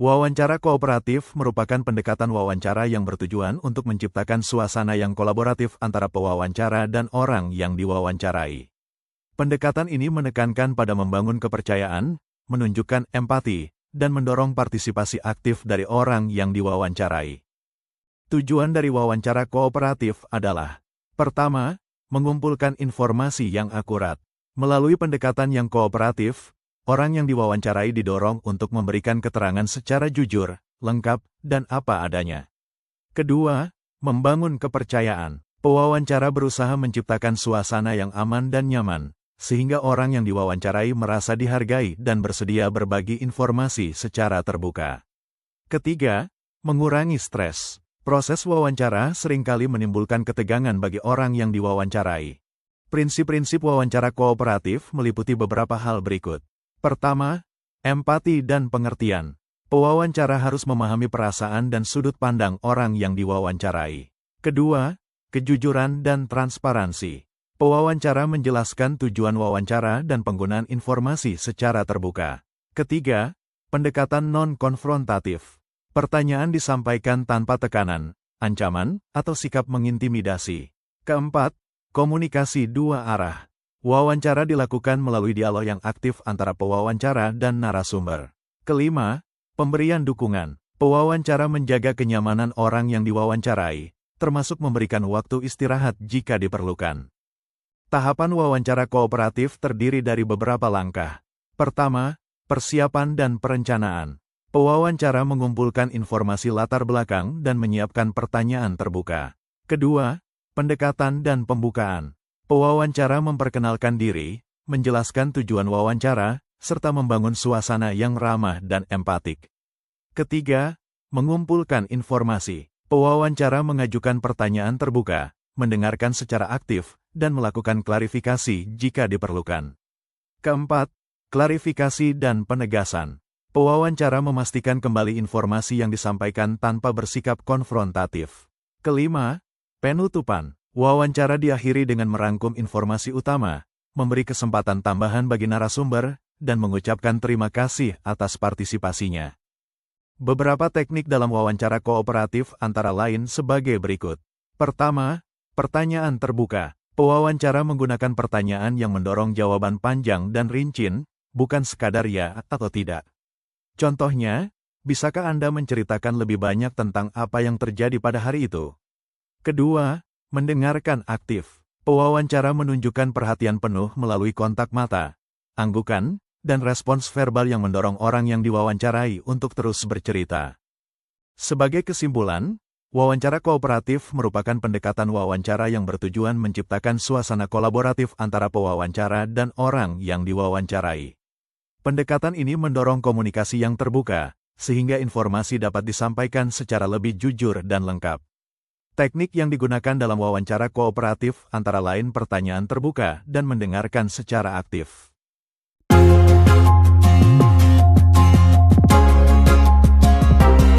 Wawancara kooperatif merupakan pendekatan wawancara yang bertujuan untuk menciptakan suasana yang kolaboratif antara pewawancara dan orang yang diwawancarai. Pendekatan ini menekankan pada membangun kepercayaan, menunjukkan empati, dan mendorong partisipasi aktif dari orang yang diwawancarai. Tujuan dari wawancara kooperatif adalah: pertama, mengumpulkan informasi yang akurat. Melalui pendekatan yang kooperatif, orang yang diwawancarai didorong untuk memberikan keterangan secara jujur, lengkap, dan apa adanya. Kedua, membangun kepercayaan. Pewawancara berusaha menciptakan suasana yang aman dan nyaman, sehingga orang yang diwawancarai merasa dihargai dan bersedia berbagi informasi secara terbuka. Ketiga, mengurangi stres. Proses wawancara seringkali menimbulkan ketegangan bagi orang yang diwawancarai. Prinsip-prinsip wawancara kooperatif meliputi beberapa hal berikut. Pertama, empati dan pengertian. Pewawancara harus memahami perasaan dan sudut pandang orang yang diwawancarai. Kedua, kejujuran dan transparansi. Pewawancara menjelaskan tujuan wawancara dan penggunaan informasi secara terbuka. Ketiga, pendekatan non-konfrontatif. Pertanyaan disampaikan tanpa tekanan, ancaman, atau sikap mengintimidasi. Keempat, komunikasi dua arah. Wawancara dilakukan melalui dialog yang aktif antara pewawancara dan narasumber. Kelima, pemberian dukungan. Pewawancara menjaga kenyamanan orang yang diwawancarai, termasuk memberikan waktu istirahat jika diperlukan. Tahapan wawancara kooperatif terdiri dari beberapa langkah. Pertama, persiapan dan perencanaan. Pewawancara mengumpulkan informasi latar belakang dan menyiapkan pertanyaan terbuka. Kedua, pendekatan dan pembukaan. Pewawancara memperkenalkan diri, menjelaskan tujuan wawancara, serta membangun suasana yang ramah dan empatik. Ketiga, mengumpulkan informasi. Pewawancara mengajukan pertanyaan terbuka, mendengarkan secara aktif, dan melakukan klarifikasi jika diperlukan. Keempat, klarifikasi dan penegasan. Pewawancara memastikan kembali informasi yang disampaikan tanpa bersikap konfrontatif. Kelima, penutupan. Wawancara diakhiri dengan merangkum informasi utama, memberi kesempatan tambahan bagi narasumber, dan mengucapkan terima kasih atas partisipasinya. Beberapa teknik dalam wawancara kooperatif antara lain sebagai berikut. Pertama, pertanyaan terbuka. Pewawancara menggunakan pertanyaan yang mendorong jawaban panjang dan rinci, bukan sekadar ya atau tidak. Contohnya, bisakah Anda menceritakan lebih banyak tentang apa yang terjadi pada hari itu? Kedua, mendengarkan aktif. Pewawancara menunjukkan perhatian penuh melalui kontak mata, anggukan, dan respons verbal yang mendorong orang yang diwawancarai untuk terus bercerita. Sebagai kesimpulan, wawancara kooperatif merupakan pendekatan wawancara yang bertujuan menciptakan suasana kolaboratif antara pewawancara dan orang yang diwawancarai. Pendekatan ini mendorong komunikasi yang terbuka, sehingga informasi dapat disampaikan secara lebih jujur dan lengkap. Teknik yang digunakan dalam wawancara kooperatif antara lain pertanyaan terbuka dan mendengarkan secara aktif.